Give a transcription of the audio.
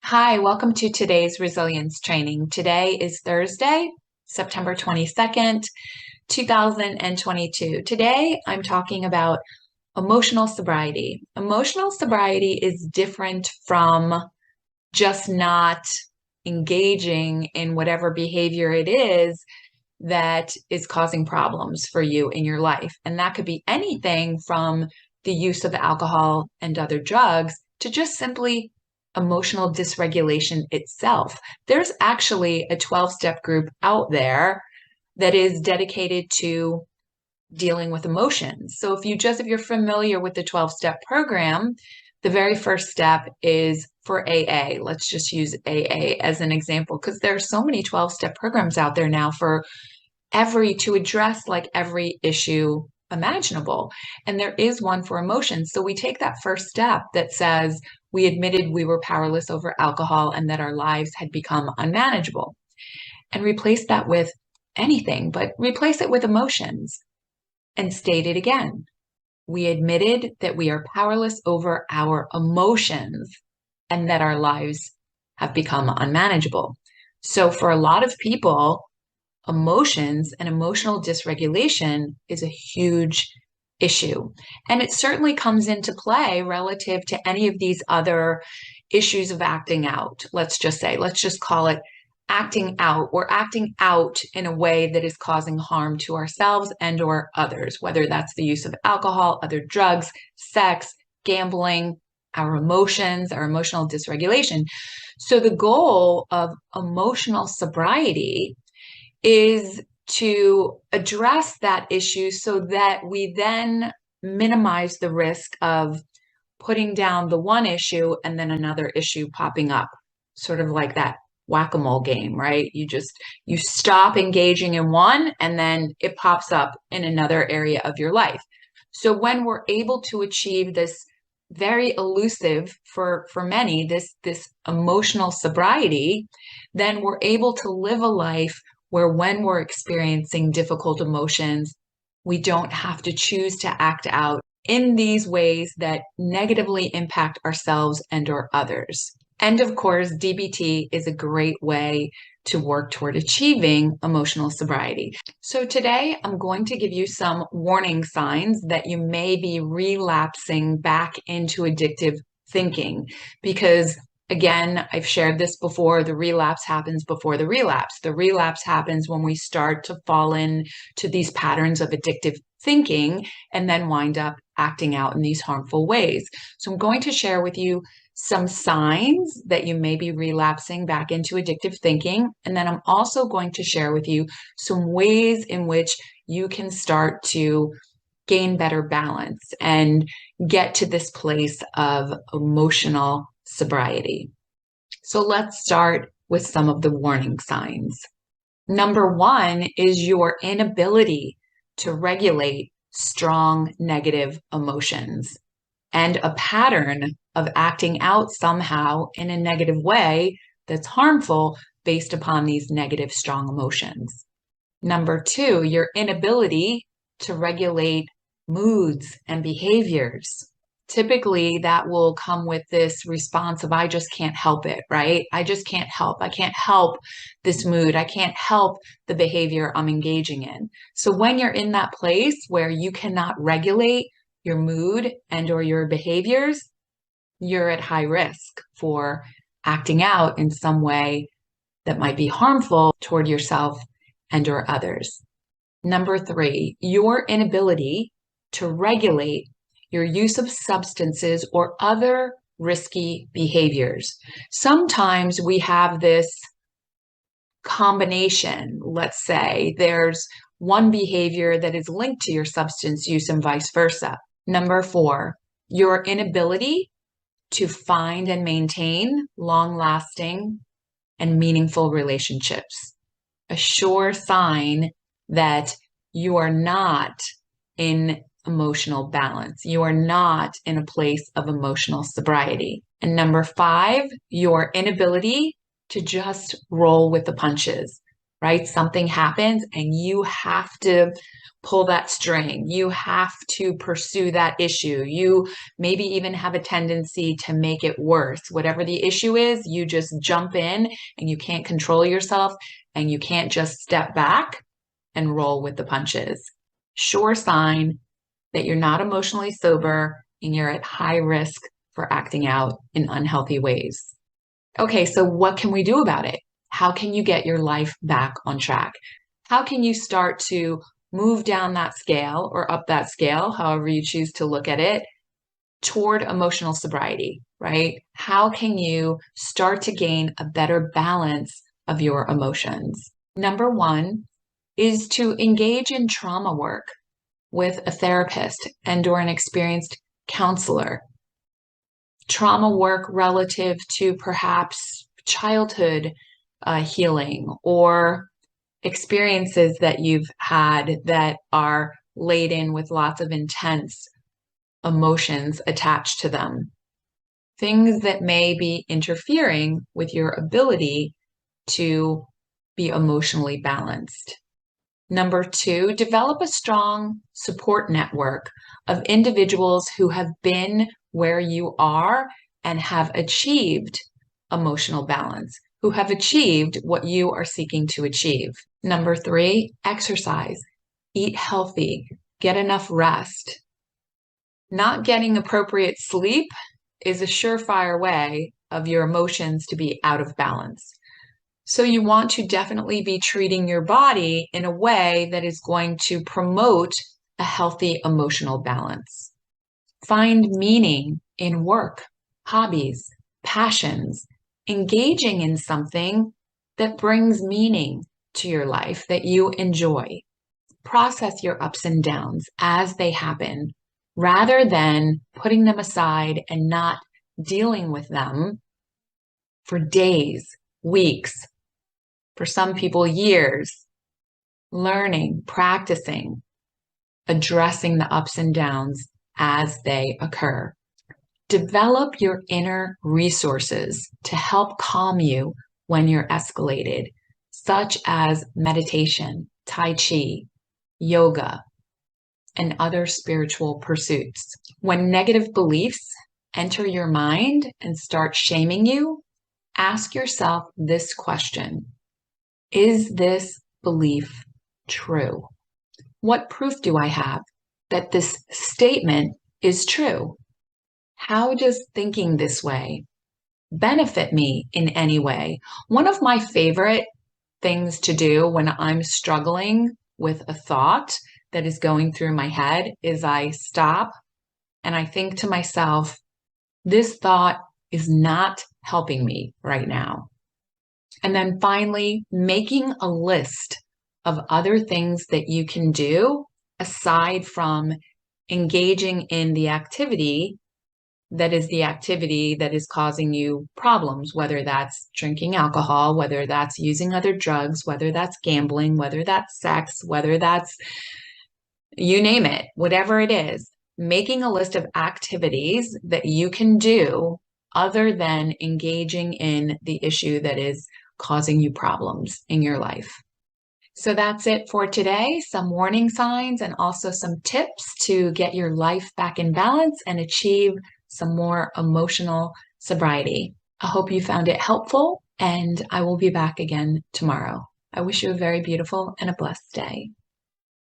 Hi, welcome to today's resilience training. Today is Thursday, September 22nd, 2022. Today, I'm talking about emotional sobriety. Emotional sobriety is different from just not engaging in whatever behavior it is that is causing problems for you in your life. And that could be anything from the use of alcohol and other drugs to just simply emotional dysregulation itself. There's actually a 12-step group out there that is dedicated to dealing with emotions. So if you're familiar with the 12-step program, the very first step is for AA. Let's just use AA as an example because there are so many 12-step programs out there now to address like every issue imaginable. And there is one for emotions. So we take that first step that says we admitted we were powerless over alcohol and that our lives had become unmanageable, and replace that with anything, but replace it with emotions and state it again. We admitted that we are powerless over our emotions and that our lives have become unmanageable. So for a lot of people, emotions and emotional dysregulation is a huge issue. And it certainly comes into play relative to any of these other issues of acting out. Let's just call it acting out. We're acting out in a way that is causing harm to ourselves and or others, whether that's the use of alcohol, other drugs, sex, gambling, our emotions, our emotional dysregulation. So the goal of emotional sobriety is to address that issue so that we then minimize the risk of putting down the one issue and then another issue popping up, sort of like that whack-a-mole game, right? You stop engaging in one and then it pops up in another area of your life. So when we're able to achieve this very elusive for many, this emotional sobriety, then we're able to live a life where when we're experiencing difficult emotions, we don't have to choose to act out in these ways that negatively impact ourselves and or others. And of course, DBT is a great way to work toward achieving emotional sobriety. So today I'm going to give you some warning signs that you may be relapsing back into addictive thinking because again, I've shared this before, the relapse happens before the relapse. The relapse happens when we start to fall into these patterns of addictive thinking and then wind up acting out in these harmful ways. So I'm going to share with you some signs that you may be relapsing back into addictive thinking. And then I'm also going to share with you some ways in which you can start to gain better balance and get to this place of emotional sobriety. So let's start with some of the warning signs. Number one is your inability to regulate strong negative emotions and a pattern of acting out somehow in a negative way that's harmful based upon these negative strong emotions. Number two, your inability to regulate moods and behaviors. Typically, that will come with this response of, I just can't help it, right? I just can't help. I can't help this mood. I can't help the behavior I'm engaging in. So when you're in that place where you cannot regulate your mood and or your behaviors, you're at high risk for acting out in some way that might be harmful toward yourself and or others. Number three, your inability to regulate your use of substances or other risky behaviors. Sometimes we have this combination. Let's say there's one behavior that is linked to your substance use and vice versa. Number four, your inability to find and maintain long-lasting and meaningful relationships. A sure sign that you are not in emotional balance. You are not in a place of emotional sobriety. And number five, your inability to just roll with the punches, right? Something happens and you have to pull that string. You have to pursue that issue. You maybe even have a tendency to make it worse. Whatever the issue is, you just jump in and you can't control yourself and you can't just step back and roll with the punches. Sure sign that you're not emotionally sober and you're at high risk for acting out in unhealthy ways. Okay, so what can we do about it? How can you get your life back on track? How can you start to move down that scale or up that scale, however you choose to look at it, toward emotional sobriety, right? How can you start to gain a better balance of your emotions? Number one is to engage in trauma work with a therapist and or an experienced counselor. Trauma work relative to perhaps childhood healing or experiences that you've had that are laden with lots of intense emotions attached to them. Things that may be interfering with your ability to be emotionally balanced. Number two, develop a strong support network of individuals who have been where you are and have achieved emotional balance, who have achieved what you are seeking to achieve. Number three, exercise, eat healthy, get enough rest. Not getting appropriate sleep is a surefire way of your emotions to be out of balance. So you want to definitely be treating your body in a way that is going to promote a healthy emotional balance. Find meaning in work, hobbies, passions, engaging in something that brings meaning to your life that you enjoy. Process your ups and downs as they happen, rather than putting them aside and not dealing with them for days, weeks, for some people, years, learning, practicing, addressing the ups and downs as they occur. Develop your inner resources to help calm you when you're escalated, such as meditation, Tai Chi, yoga, and other spiritual pursuits. When negative beliefs enter your mind and start shaming you, ask yourself this question. Is this belief true? What proof do I have that this statement is true? How does thinking this way benefit me in any way? One of my favorite things to do when I'm struggling with a thought that is going through my head is I stop and I think to myself, this thought is not helping me right now. And then finally, making a list of other things that you can do aside from engaging in the activity that is causing you problems, whether that's drinking alcohol, whether that's using other drugs, whether that's gambling, whether that's sex, whether that's, you name it, whatever it is, making a list of activities that you can do other than engaging in the issue that is causing you problems in your life. So that's it for today. Some warning signs and also some tips to get your life back in balance and achieve some more emotional sobriety. I hope you found it helpful, and I will be back again tomorrow. I wish you a very beautiful and a blessed day.